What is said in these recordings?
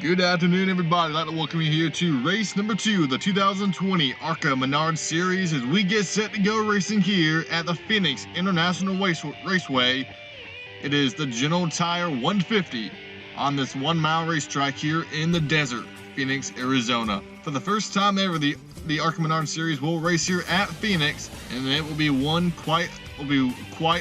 Good afternoon, everybody. I'd like to welcome you here to race number 2 of the 2020 ARCA Menards Series as we get set to go racing here at the Phoenix International Raceway. It is the General Tire 150 on this 1-mile racetrack here in the desert, Phoenix, Arizona. For the first time ever, the ARCA Menards Series will race here at Phoenix, and it will be quite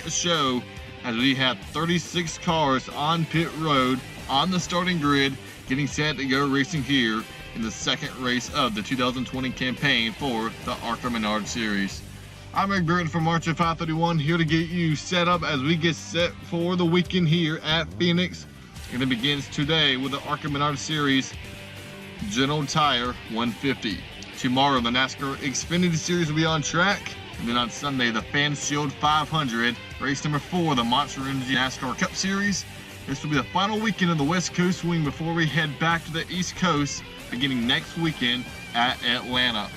a show as we have 36 cars on pit road on the starting grid, getting set to go racing here in the second race of the 2020 campaign for the ARCA Menards Series. I'm Rick Burton from March 531 here to get you set up as we get set for the weekend here at Phoenix. And it begins today with the ARCA Menards Series General Tire 150. Tomorrow, the NASCAR Xfinity Series will be on track. And then on Sunday, the Fan Shield 500, race number 4, the Monster Energy NASCAR Cup Series. This will be the final weekend of the West Coast swing before we head back to the East Coast, beginning next weekend at Atlanta.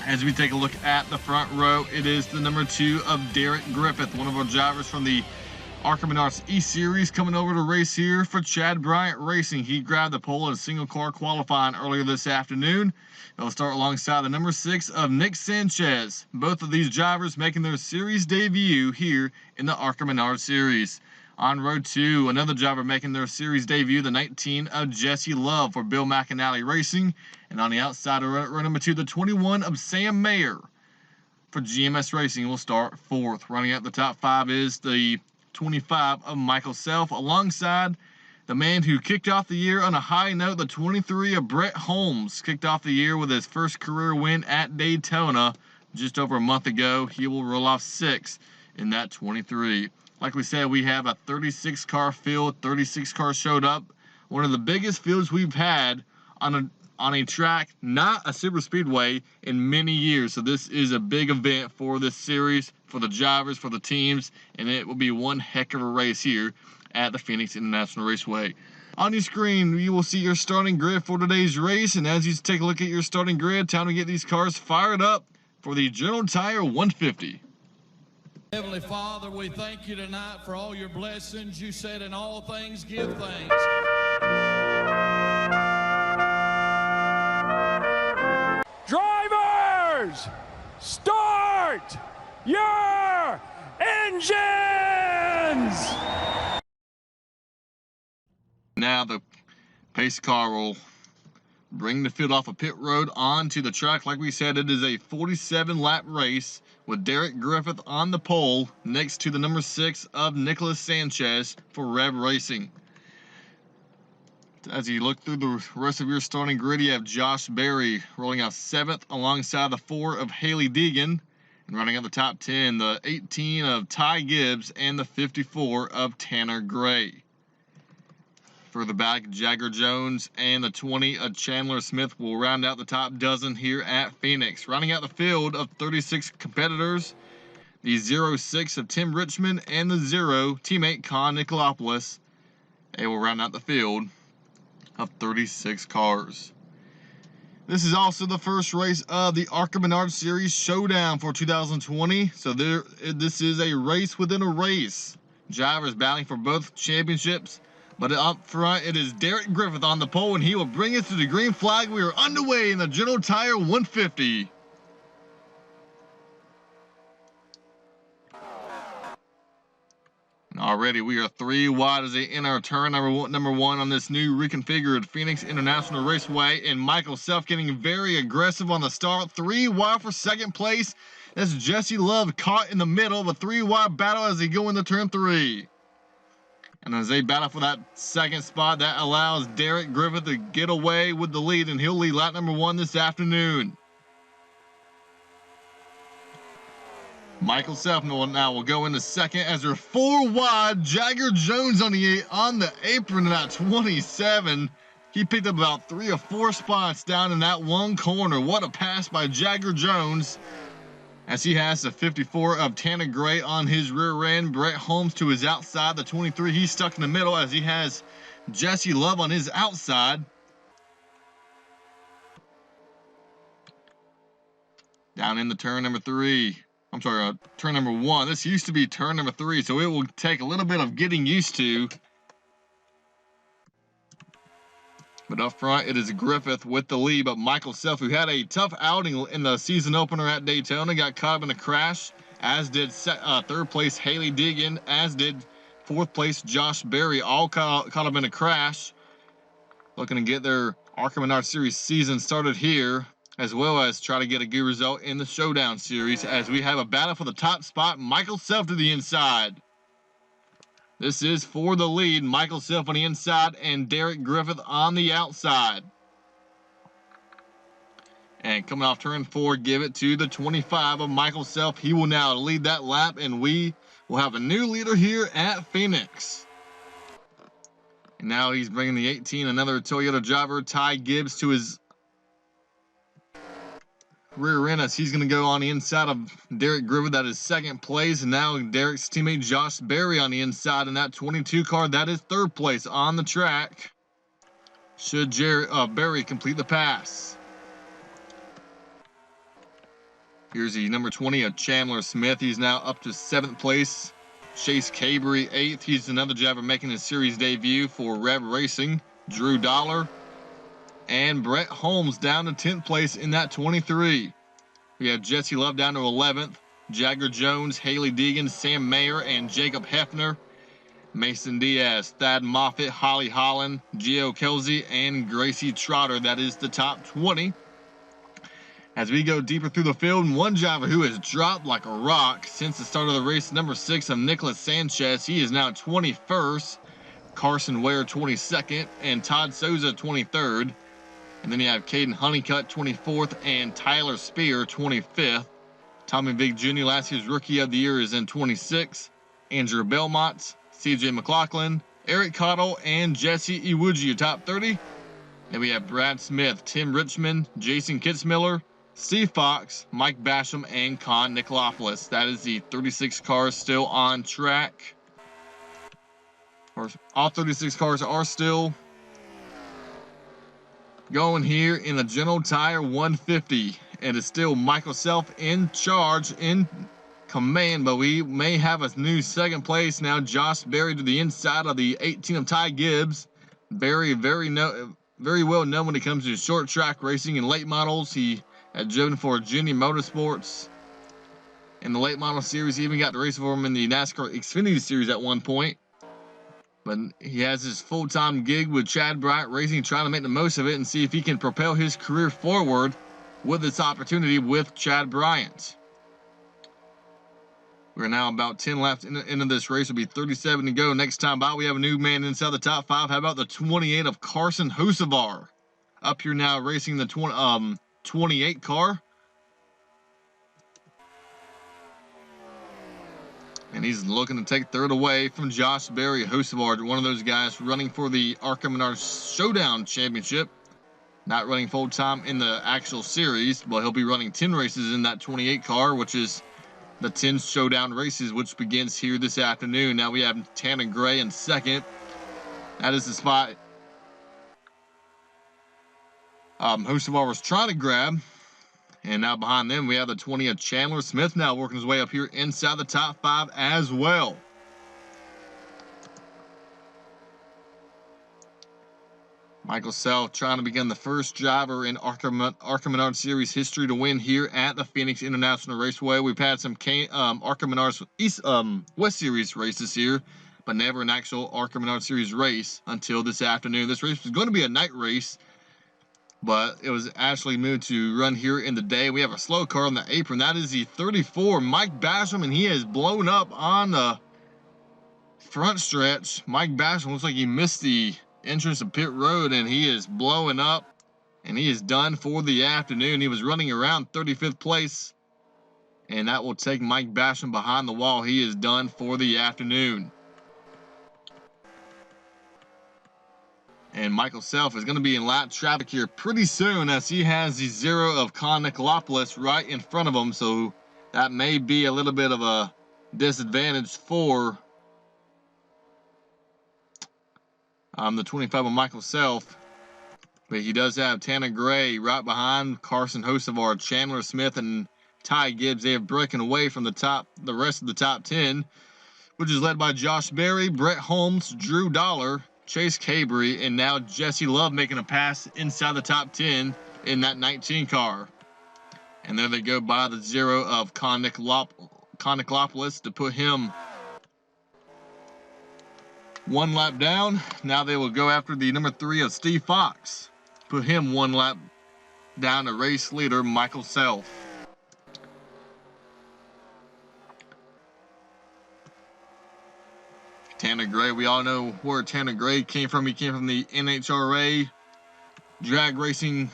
As we take a look at the front row, it is the number 2 of Derek Griffith, one of our drivers from the ARCA Menards E-Series, coming over to race here for Chad Bryant Racing. He grabbed the pole in single car qualifying earlier this afternoon. He'll start alongside the number 6 of Nick Sanchez. Both of these drivers making their series debut here in the ARCA Menards Series. On row 2, another driver making their series debut, the 19 of Jesse Love for Bill McAnally Racing. And on the outside of row number 2, the 21 of Sam Mayer for GMS Racing will start 4th. Running out the top 5 is the 25 of Michael Self, alongside the man who kicked off the year on a high note, the 23 of Brett Holmes. Kicked off the year with his first career win at Daytona just over a month ago. He will roll off 6th in that 23. Like we said, we have a 36-car field. 36 cars showed up. One of the biggest fields we've had on a track, not a super speedway, in many years. So this is a big event for this series, for the drivers, for the teams, and it will be one heck of a race here at the Phoenix International Raceway. On your screen, you will see your starting grid for today's race, and as you take a look at your starting grid, time to get these cars fired up for the General Tire 150. Heavenly Father, we thank you tonight for all your blessings. You said in all things give thanks. Drivers, start your engines! Now the pace car will bring the field off of pit road onto the track. Like we said, it is a 47-lap race with Derek Griffith on the pole next to the number 6 of Nicholas Sanchez for Rev Racing. As you look through the rest of your starting grid, you have Josh Berry rolling out 7th alongside the 4 of Haley Deegan, and running out the top 10, the 18 of Ty Gibbs and the 54 of Tanner Gray. Further back, Jagger Jones and the 20 of Chandler Smith will round out the top dozen here at Phoenix. Rounding out the field of 36 competitors, the 06 of Tim Richmond and the 0 teammate Con Nicolopoulos. They will round out the field of 36 cars. This is also the first race of the ARCA Menards Series Showdown for 2020. So this is a race within a race. Drivers battling for both championships. But up front, it is Derek Griffith on the pole, and he will bring us to the green flag. We are underway in the General Tire 150. And already we are 3 wide as they enter turn number 1 on this new reconfigured Phoenix International Raceway. And Michael Self getting very aggressive on the start. 3 wide for second place. That's Jesse Love caught in the middle of a 3-wide battle as they go into turn 3. And as they battle for that second spot, that allows Derek Griffith to get away with the lead, and he'll lead lap number 1 this afternoon. Michael Self now will go into second as they're 4 wide. Jagger Jones on the apron in that 27. He picked up about 3 or 4 spots down in that one corner. What a pass by Jagger Jones, as he has the 54 of Tanner Gray on his rear end. Brett Holmes to his outside. The 23, he's stuck in the middle as he has Jesse Love on his outside. Down in the turn number 3. I'm sorry, turn number 1. This used to be turn number 3, so it will take a little bit of getting used to. But up front, it is Griffith with the lead. But Michael Self, who had a tough outing in the season opener at Daytona, got caught up in a crash, as did third place Haley Deegan, as did fourth place Josh Berry, all caught up in a crash. Looking to get their ARCA Menards Series season started here, as well as try to get a good result in the Showdown Series, as we have a battle for the top spot. Michael Self to the inside. This is for the lead. Michael Self on the inside and Derek Griffith on the outside. And coming off turn 4, give it to the 25 of Michael Self. He will now lead that lap, and we will have a new leader here at Phoenix. And now he's bringing the 18, another Toyota driver, Ty Gibbs, to his rear end, as he's going to go on the inside of Derek Griffith. That is second place. And now Derek's teammate Josh Berry on the inside in that 22 car. That is third place on the track, should Berry complete the pass. Here's the number 20 of Chandler Smith. He's now up to 7th place. Chase Cabery 8th. He's another driver making his series debut for Rev Racing. Drew Dollar. And Brett Holmes down to 10th place in that 23. We have Jesse Love down to 11th. Jagger Jones, Haley Deegan, Sam Mayer, and Jacob Hefner. Mason Diaz, Thad Moffitt, Holly Holland, Gio Kelsey, and Gracie Trotter. That is the top 20. As we go deeper through the field, and one driver who has dropped like a rock since the start of the race, number 6 of Nicholas Sanchez. He is now 21st. Carson Ware 22nd, and Todd Souza 23rd. And then you have Caden Honeycutt 24th and Tyler Spear 25th. Tommy Vick Jr., last year's Rookie of the Year, is in 26th. Andrew Belmont, CJ McLaughlin, Eric Cottle, and Jesse Iwuji, top 30. Then we have Brad Smith, Tim Richmond, Jason Kitzmiller, Steve Fox, Mike Basham, and Con Nicolopoulos. That is the 36 cars still on track. All 36 cars are still going here in the General Tire 150. And it's still Michael Self in charge, in command, but we may have a new second place now. Josh Berry to the inside of the 18 of Ty Gibbs. Very well known when it comes to short track racing and late models. He had driven for Junior Motorsports in the late model series. He even got to race for him in the NASCAR Xfinity Series at one point. But he has his full-time gig with Chad Bryant Racing, trying to make the most of it and see if he can propel his career forward with this opportunity with Chad Bryant. We're now about 10 laps into this race. It'll be 37 to go. Next time by, we have a new man inside the top 5. How about the 28 of Carson Hocevar? Up here now racing the 28 car. And he's looking to take third away from Josh Berry. Hocevar, one of those guys running for the ARCA Menards Showdown Championship. Not running full-time in the actual series, but he'll be running 10 races in that 28 car, which is the 10 Showdown races, which begins here this afternoon. Now we have Tanner Gray in second. That is the spot Hocevar was trying to grab. And now behind them, we have the 20 of Chandler Smith now working his way up here inside the top 5 as well. Michael Self trying to become the first driver in ARCA Menards Series history to win here at the Phoenix International Raceway. We've had some ARCA Menards West Series races here, but never an actual ARCA Menards Series race until this afternoon. This race was going to be a night race, but it was actually moved to run here in the day. We have a slow car on the apron. That is the 34, Mike Basham, and he has blown up on the front stretch. Mike Basham looks like he missed the entrance of pit road, and he is blowing up, and he is done for the afternoon. He was running around 35th place, and that will take Mike Basham behind the wall. He is done for the afternoon. And Michael Self is going to be in lap traffic here pretty soon, as he has the 0 of Con Nicolopoulos right in front of him. So that may be a little bit of a disadvantage for the 25 of Michael Self. But he does have Tanner Gray right behind Carson Hocevar, Chandler Smith, and Ty Gibbs. They have broken away from the rest of the top 10, which is led by Josh Berry, Brett Holmes, Drew Dollar, Chase Cabry, and now Jesse Love making a pass inside the top 10 in that 19 car. And there they go by the 0 of Koniclopoulos to put him 1 lap down. Now they will go after the number 3 of Steve Fox, put him 1 lap down to race leader Michael Self. Tanner Gray, we all know where Tanner Gray came from. He came from the NHRA drag racing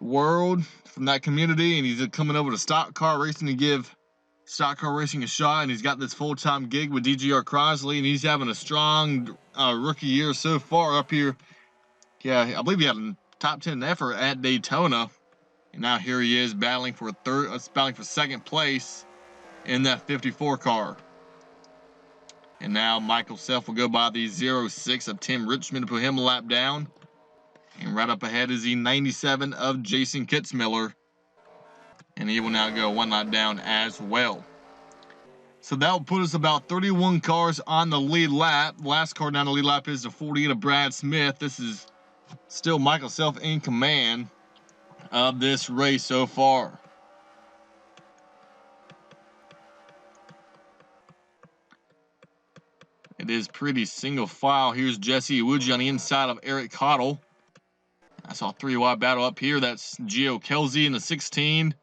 world, from that community, and he's coming over to stock car racing to give stock car racing a shot. And he's got this full-time gig with DGR Crosley, and he's having a strong rookie year so far up here. Yeah, I believe he had a top 10 effort at Daytona, and now here he is battling for second place in that 54 car. And now Michael Self will go by the 06 of Tim Richmond to put him a lap down. And right up ahead is the 97 of Jason Kitzmiller. And he will now go 1 lap down as well. So that will put us about 31 cars on the lead lap. Last car down the lead lap is the 48 of Brad Smith. This is still Michael Self in command of this race so far. It is pretty single file. Here's Jesse Iwuji on the inside of Eric Cottle. I saw a 3-wide battle up here. That's Gio Kelsey in the 16.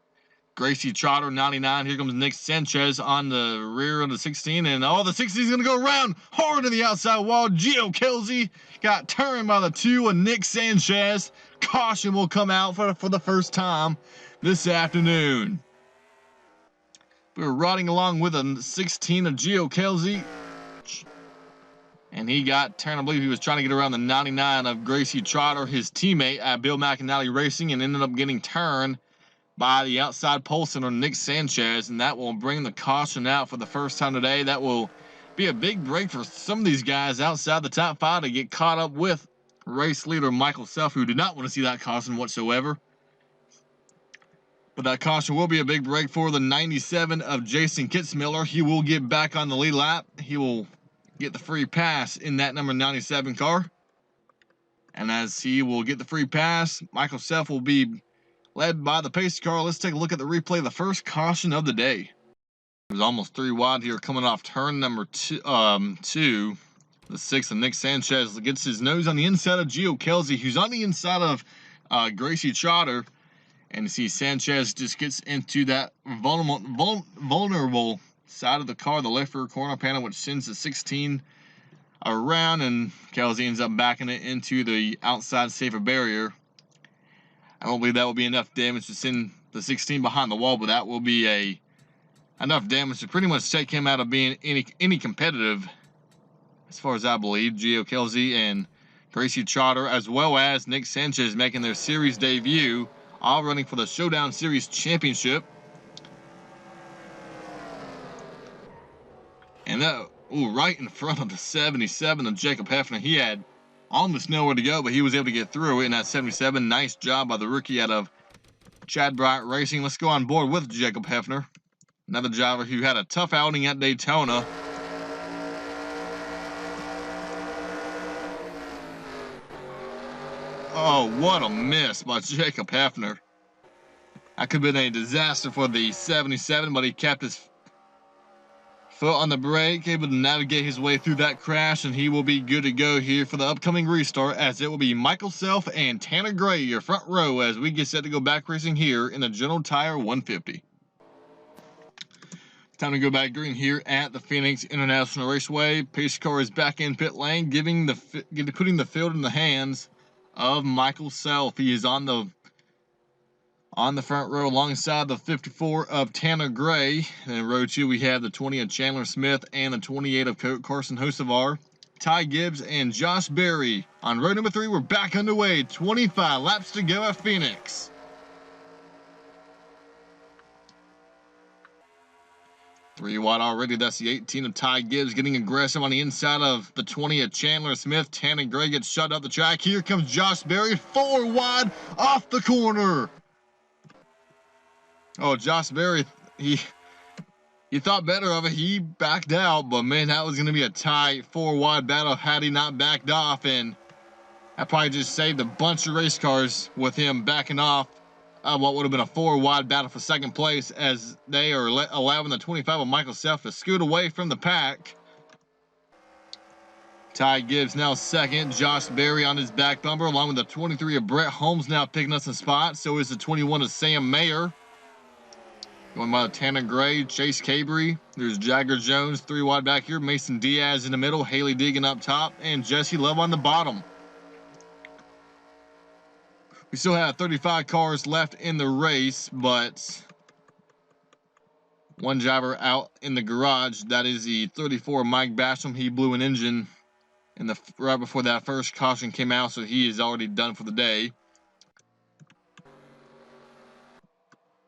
Gracie Trotter, 99. Here comes Nick Sanchez on the rear of the 16. And the 16 is going to go around hard to the outside wall. Gio Kelsey got turned by the 2 of Nick Sanchez. Caution will come out for the first time this afternoon. We're riding along with a 16 of Gio Kelsey. And he got turned. I believe he was trying to get around the 99 of Gracie Trotter, his teammate at Bill McAnally Racing, and ended up getting turned by the outside pole center, Nick Sanchez, and that will bring the caution out for the first time today. That will be a big break for some of these guys outside the top 5 to get caught up with race leader Michael Self, who did not want to see that caution whatsoever. But that caution will be a big break for the 97 of Jason Kitzmiller. He will get back on the lead lap. He will get the free pass in that number 97 car. And as he will get the free pass, Michael Self will be led by the pace car. Let's take a look at the replay of the first caution of the day. It was almost 3 wide here coming off turn number 2. The 6 of Nick Sanchez gets his nose on the inside of Gio Kelsey, who's on the inside of Gracie Trotter. And you see Sanchez just gets into that vulnerable side of the car, the left rear corner panel, which sends the 16 around, and Kelsey ends up backing it into the outside safer barrier. I don't believe that will be enough damage to send the 16 behind the wall, but that will be enough damage to pretty much take him out of being any competitive, as far as I believe. Gio Kelsey and Gracie Trotter, as well as Nick Sanchez, making their series debut, all running for the Showdown Series Championship. And that, right in front of the 77 of Jacob Hefner. He had almost nowhere to go, but he was able to get through in that 77. Nice job by the rookie out of Chad Bryant Racing. Let's go on board with Jacob Hefner, another driver who had a tough outing at Daytona. Oh, what a miss by Jacob Hefner. That could have been a disaster for the 77, but he kept his foot on the brake, able to navigate his way through that crash, and he will be good to go here for the upcoming restart, as it will be Michael Self and Tanner Gray, your front row, as we get set to go back racing here in the General Tire 150. Time to go back green here at the Phoenix International Raceway. Pace car is back in pit lane, putting the field in the hands of Michael Self. He is on the front row alongside the 54 of Tanner Gray. And in row 2, we have the 20 of Chandler Smith and the 28 of Carson Hocevar. Ty Gibbs and Josh Berry. On row number 3, we're back underway. 25 laps to go at Phoenix. Three wide already. That's the 18 of Ty Gibbs getting aggressive on the inside of the 20 of Chandler Smith. Tanner Gray gets shut up the track. Here comes Josh Berry. 4 wide off the corner. Oh, Josh Berry, He thought better of it. He backed out, but man, that was going to be a tight 4-wide battle had he not backed off, and that probably just saved a bunch of race cars with him backing off what would have been a 4-wide battle for second place, as they are allowing the 25 of Michael Self to scoot away from the pack. Ty Gibbs now second. Josh Berry on his back bumper, along with the 23 of Brett Holmes now picking up some spots. So is the 21 of Sam Mayer. Going by the Tanner Gray, Chase Cabry. There's Jagger Jones, 3 wide back here. Mason Diaz in the middle. Haley Deegan up top. And Jesse Love on the bottom. We still have 35 cars left in the race, but one driver out in the garage. That is the 34 Mike Basham. He blew an engine right before that first caution came out, so he is already done for the day.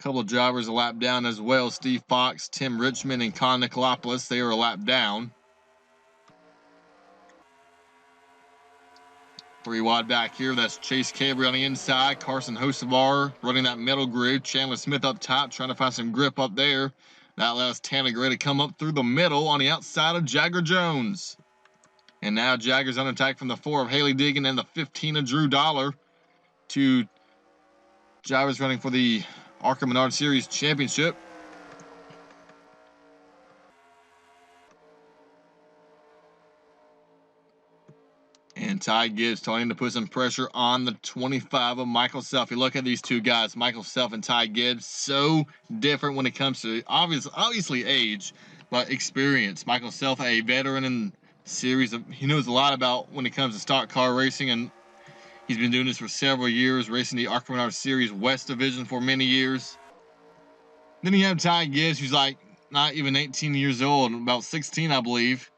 Couple of drivers a lap down as well. Steve Fox, Tim Richmond, and Con Nicolopoulos. They are a lap down. 3 wide back here. That's Chase Cabry on the inside. Carson Hosevar running that middle grid. Chandler Smith up top, trying to find some grip up there. That allows Tanner Gray to come up through the middle on the outside of Jagger Jones. And now Jagger's on attack from the 4 of Haley Deegan and the 15 of Drew Dollar. 2 drivers running for the ARCA Menards Series Championship. And Ty Gibbs starting to put some pressure on the 25 of Michael Self. You look at these two guys, Michael Self and Ty Gibbs, so different when it comes to obviously age, but experience. Michael Self, a veteran in series, he knows a lot about when it comes to stock car racing, and he's been doing this for several years, racing the ARCA Menards Series West Division for many years. Then you have Ty Gibbs, who's like not even 18 years old, about 16, I believe.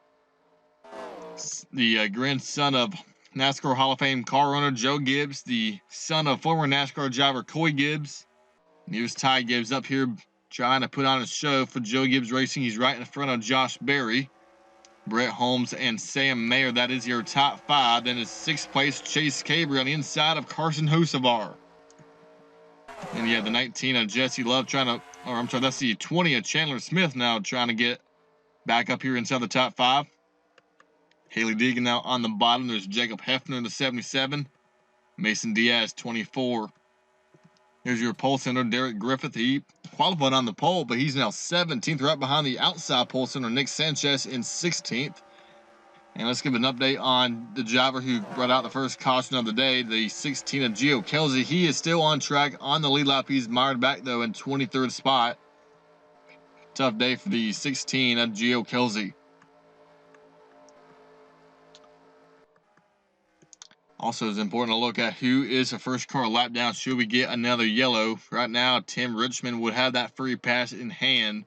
The grandson of NASCAR Hall of Fame car owner Joe Gibbs, the son of former NASCAR driver Coy Gibbs. And here's Ty Gibbs up here trying to put on a show for Joe Gibbs Racing. He's right in front of Josh Berry, Brett Holmes, and Sam Mayer. That is your top 5. Then is 6th place Chase Cabry on the inside of Carson Hosevar. And you have the 19 of Jesse Love that's the 20 of Chandler Smith now trying to get back up here inside the top 5. Haley Deegan now on the bottom. There's Jacob Hefner in the 77. Mason Diaz, 24. Here's your pole center, Derek Griffith. He qualified on the pole, but he's now 17th, right behind the outside pole center, Nick Sanchez, in 16th. And let's give an update on the driver who brought out the first caution of the day, the 16 of Gio Kelsey. He is still on track on the lead lap. He's mired back, though, in 23rd spot. Tough day for the 16 of Gio Kelsey. Also, it's important to look at who is the first car lap down should we get another yellow. Right now, Tim Richmond would have that free pass in hand.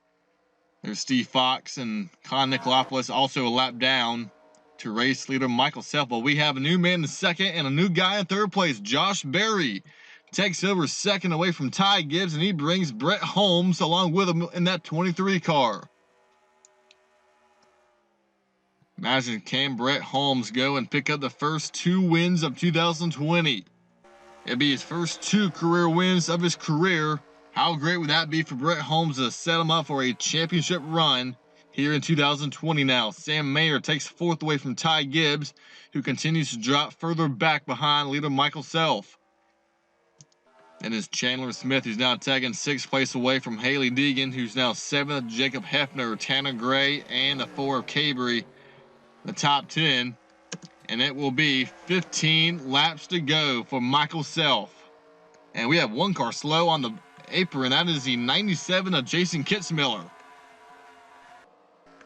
There's Steve Fox and Con Nicolopoulos also a lap down to race leader Michael Self. But we have a new man in second and a new guy in third place. Josh Berry takes over second away from Ty Gibbs, and he brings Brett Holmes along with him in that 23 car. Imagine, can Brett Holmes go and pick up the first 2 wins of 2020? It'd be his first 2 career wins of his career. How great would that be for Brett Holmes to set him up for a championship run here in 2020 now? Sam Mayer takes 4th away from Ty Gibbs, who continues to drop further back behind leader Michael Self. And it's Chandler Smith, who's now tagging 6th place away from Haley Deegan, who's now 7th, Jacob Hefner, Tanner Gray, and the 4 of Cabry. The top 10, and it will be 15 laps to go for Michael Self. And we have 1 car slow on the apron. That is the 97 of Jason Kitzmiller.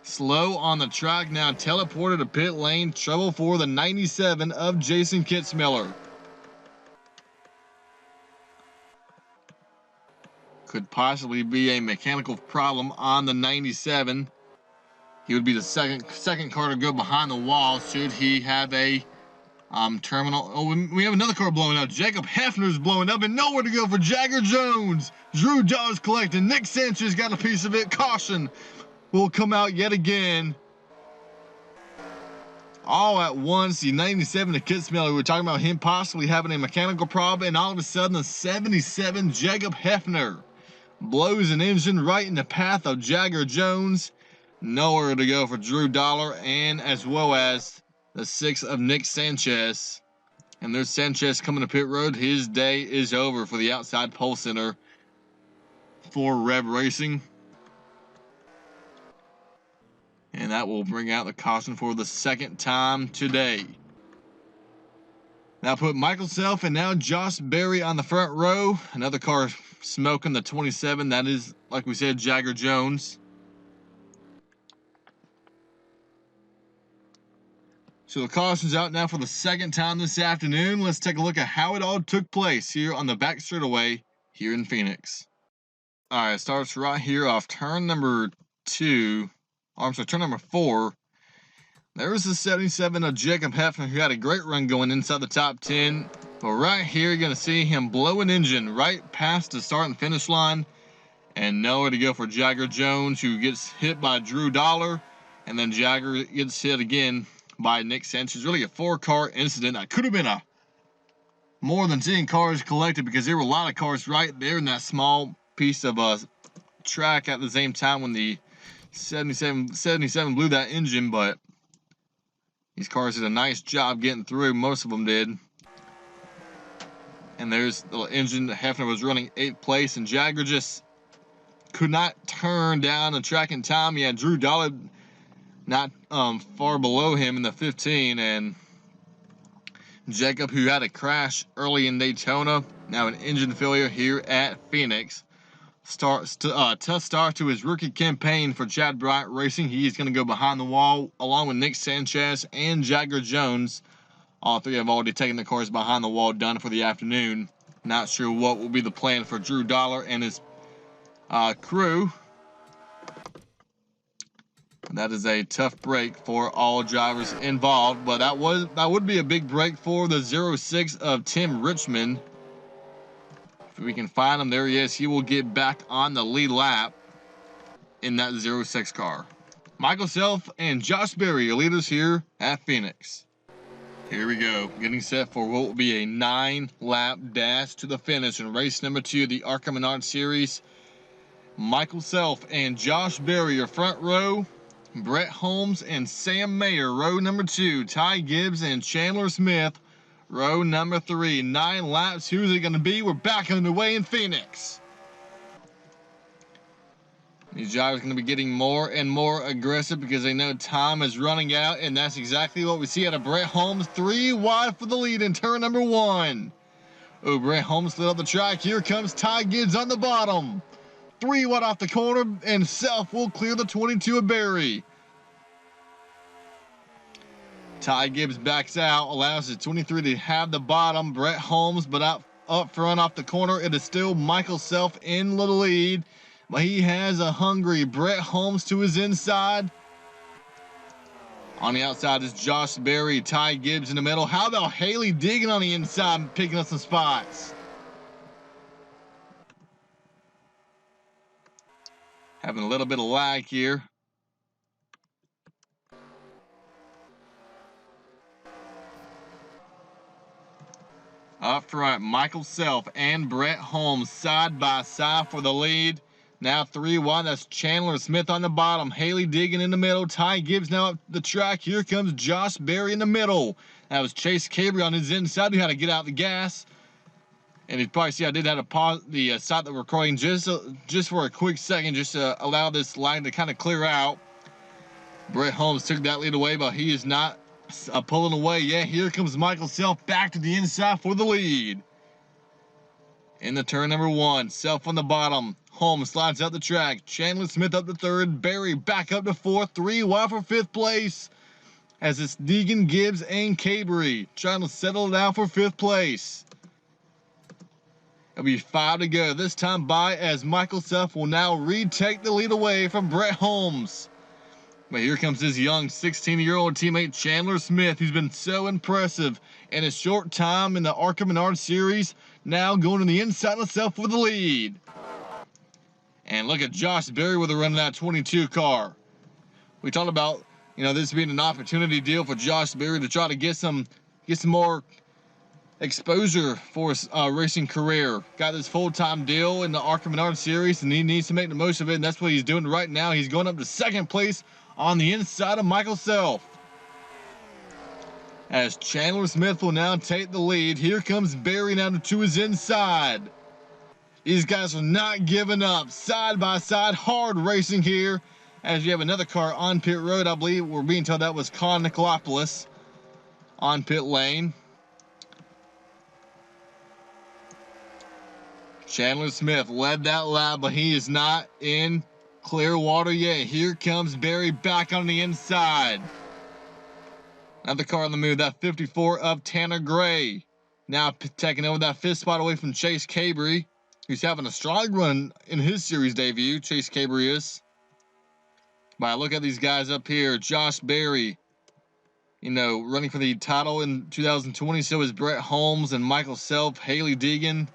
Slow on the track now, teleported to pit lane. Trouble for the 97 of Jason Kitzmiller. Could possibly be a mechanical problem on the 97. He would be the second car to go behind the wall should he have a terminal. Oh, we have another car blowing up. Jacob Hefner's blowing up, and nowhere to go for Jagger Jones. Drew Dawes collecting. Nick Sanchez got a piece of it. Caution will come out yet again. All at once, the 97 of Kitzmiller. We were talking about him possibly having a mechanical problem, and all of a sudden, the 77 Jacob Hefner blows an engine right in the path of Jagger Jones. Nowhere to go for Drew Dollar, and as well as the 6 of Nick Sanchez. And there's Sanchez coming to pit road. His day is over for the outside pole center for Rev Racing. And that will bring out the caution for the second time today. Now put Michael Self and now Josh Berry on the front row. Another car smoking the 27. That is, like we said, Jagger Jones. So the caution's out now for the second time this afternoon. Let's take a look at how it all took place here on the back straightaway here in Phoenix. All right, it starts right here off turn number 2. Oh, I'm sorry, turn number 4. There's the 77 of Jacob Hefner, who had a great run going inside the top 10. But right here, you're going to see him blow an engine right past the start and finish line. And nowhere to go for Jagger Jones, who gets hit by Drew Dollar. And then Jagger gets hit again by Nick Sanchez. Really a 4-car incident. That could have been more than 10 cars collected, because there were a lot of cars right there in that small piece of track at the same time when the 77 blew that engine. But these cars did a nice job getting through. Most of them did. And there's the engine. Hefner was running 8th place, and Jagger just could not turn down the track in time. He had Drew Dollar not far below him in the 15, and Jacob, who had a crash early in Daytona, now an engine failure here at Phoenix. Tough start to his rookie campaign for Chad Bryant Racing. He's going to go behind the wall along with Nick Sanchez and Jagger Jones. All three have already taken the cars behind the wall done for the afternoon. Not sure what will be the plan for Drew Dollar and his crew. That is a tough break for all drivers involved, but that would be a big break for the 06 of Tim Richmond. If we can find him, there he is. He will get back on the lead lap in that 06 car. Michael Self and Josh Berry are leaders here at Phoenix. Here we go, getting set for what will be a 9-lap dash to the finish in race number 2 of the ARCA Menards Series. Michael Self and Josh Berry are front row. Brett Holmes and Sam Mayer, row number 2. Ty Gibbs and Chandler Smith, row number 3. 9 laps. Who's it going to be? We're back underway in Phoenix. These drivers are going to be getting more and more aggressive because they know time is running out, and that's exactly what we see out of Brett Holmes. 3 wide for the lead in turn number 1. Oh, Brett Holmes slid up the track. Here comes Ty Gibbs on the bottom. 3 wide off the corner, and Self will clear the 22 of Berry. Ty Gibbs backs out, allows the 23 to have the bottom. Brett Holmes, but up front off the corner, it is still Michael Self in the lead. But he has a hungry Brett Holmes to his inside. On the outside is Josh Berry, Ty Gibbs in the middle. How about Haley digging on the inside, picking up some spots? Having a little bit of lag here. Up front, Michael Self and Brett Holmes side by side for the lead. Now 3 wide, that's Chandler Smith on the bottom. Haley digging in the middle. Ty Gibbs now up the track. Here comes Josh Berry in the middle. That was Chase Cabry on his inside. He had to get out the gas. And you probably see I did have to pause the stop the recording just for a quick second, just to allow this line to kind of clear out. Brett Holmes took that lead away, but he is not pulling away yet. Here comes Michael Self back to the inside for the lead. In the turn number 1, Self on the bottom. Holmes slides out the track. Chandler Smith up to 3rd. Berry back up to 4th. 3 wide for 5th place. As it's Deegan, Gibbs, and Cabry trying to settle it out for 5th place. It'll be 5 to go. This time by as Michael Self will now retake the lead away from Brett Holmes. But here comes his young 16-year-old teammate Chandler Smith, who's been so impressive in his short time in the ARCA Menards Series. Now going to the inside of Self for the lead. And look at Josh Berry with a run in that 22 car. We talked about, this being an opportunity deal for Josh Berry to try to get some more exposure for his racing career. Got this full-time deal in the ARCA Menards Series, and he needs to make the most of it, and that's what he's doing right now. He's going up to second place on the inside of Michael Self. As Chandler Smith will now take the lead. Here comes Barry now to his inside. These guys are not giving up. Side by side, hard racing here. As you have another car on pit road, I believe we're being told that was Con Nicolopoulos on pit lane. Chandler Smith led that lap, but he is not in clear water yet. Here comes Barry back on the inside. Another car on the move, that 54 of Tanner Gray. Now taking over that fifth spot away from Chase Cabry, who's having a strong run in his series debut. Chase Cabry is. But I look at these guys up here. Josh Berry, you know, running for the title in 2020. So is Brett Holmes and Michael Self, Haley Deegan.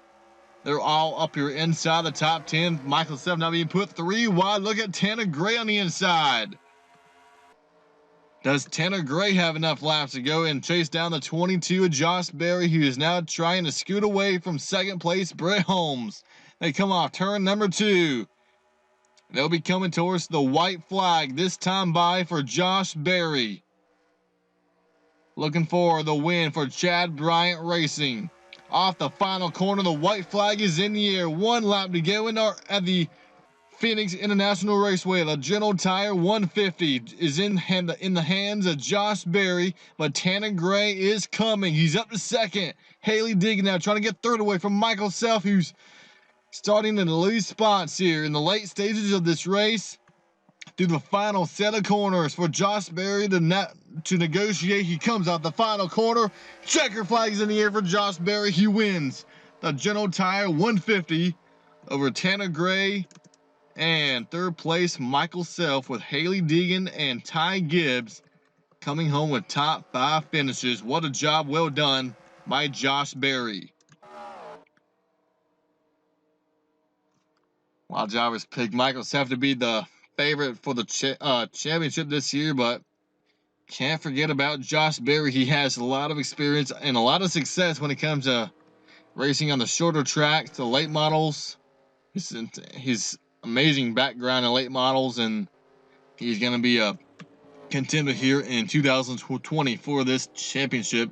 They're all up here inside the top 10. Michael Self now being put 3 wide. Look at Tanner Gray on the inside. Does Tanner Gray have enough laps to go and chase down the 22 of Josh Berry, who is now trying to scoot away from second place Brett Holmes? They come off turn number 2. They'll be coming towards the white flag, this time by for Josh Berry. Looking for the win for Chad Bryant Racing. Off the final corner, the white flag is in the air. 1 lap to go at the Phoenix International Raceway. The General Tire 150 is in the hands of Josh Berry, but Tanner Gray is coming. He's up to second. Haley Deegan now trying to get third away from Michael Self, who's starting in the lead spots here in the late stages of this race. Through the final set of corners for Josh Berry to negotiate. He comes out the final corner. Checker flags in the air for Josh Berry. He wins the General Tire 150 over Tanner Gray. And third place, Michael Self, with Haley Deegan and Ty Gibbs coming home with top 5 finishes. What a job well done by Josh Berry. Wild drivers picked Michael Self to be the favorite for the championship this year, but can't forget about Josh Berry. He has a lot of experience and a lot of success when it comes to racing on the shorter tracks, the late models. His amazing background in late models, and he's going to be a contender here in 2020 for this championship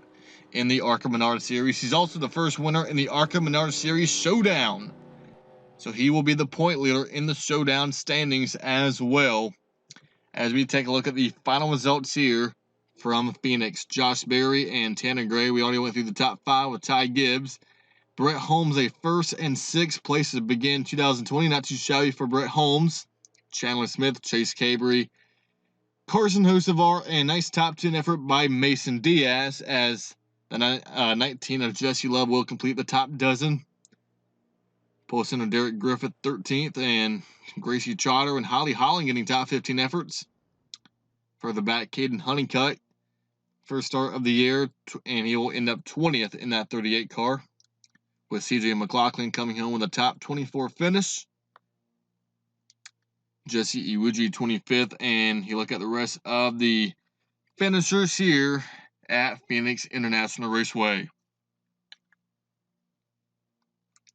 in the ARCA Menards Series. He's also the first winner in the ARCA Menards Series Showdown, so he will be the point leader in the Showdown standings as well. As we take a look at the final results here from Phoenix, Josh Berry and Tanner Gray. We already went through the top 5 with Ty Gibbs. Brett Holmes, a 1st and 6th place to begin 2020. Not too shabby for Brett Holmes. Chandler Smith, Chase Cabry, Carson Hocevar, and a nice top 10 effort by Mason Diaz, as the 19 of Jesse Love will complete the top dozen. Pole center Derek Griffith 13th, and Gracie Trotter and Holly Holland getting top 15 efforts. Further back, Caden Honeycutt, first start of the year, and he will end up 20th in that 38 car, with CJ McLaughlin coming home with a top 24 finish. Jesse Iwuji 25th, and you look at the rest of the finishers here at Phoenix International Raceway.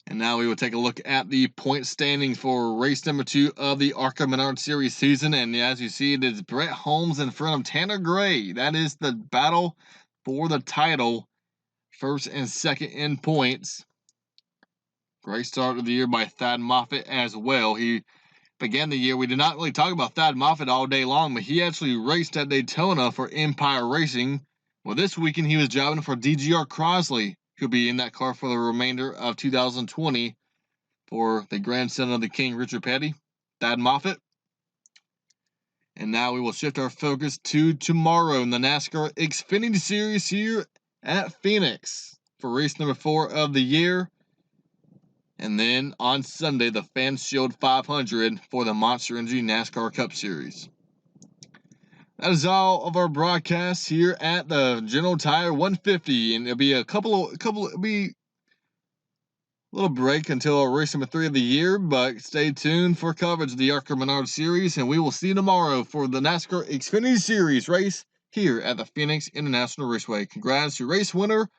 And now we will take a look at the point standings for race number 2 of the ARCA Menards Series season. And as you see, it is Brett Holmes in front of Tanner Gray. That is the battle for the title, 1st and 2nd in points. Great start of the year by Thad Moffitt as well. He began the year, we did not really talk about Thad Moffitt all day long, but he actually raced at Daytona for Empire Racing. Well, this weekend he was driving for DGR Crosley. He'll be in that car for the remainder of 2020 for the grandson of the King, Richard Petty, Thad Moffitt. And now we will shift our focus to tomorrow in the NASCAR Xfinity Series here at Phoenix for race number 4 of the year. And then on Sunday, the Fan Shield 500 for the Monster Energy NASCAR Cup Series. That is all of our broadcasts here at the General Tire 150, and it'll be it'll be a little break until our race number 3 of the year, but stay tuned for coverage of the ARCA Menards Series, and we will see you tomorrow for the NASCAR Xfinity Series race here at the Phoenix International Raceway. Congrats to race winner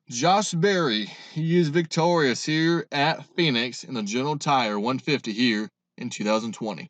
Josh Berry, he is victorious here at Phoenix in the General Tire 150 here in 2020.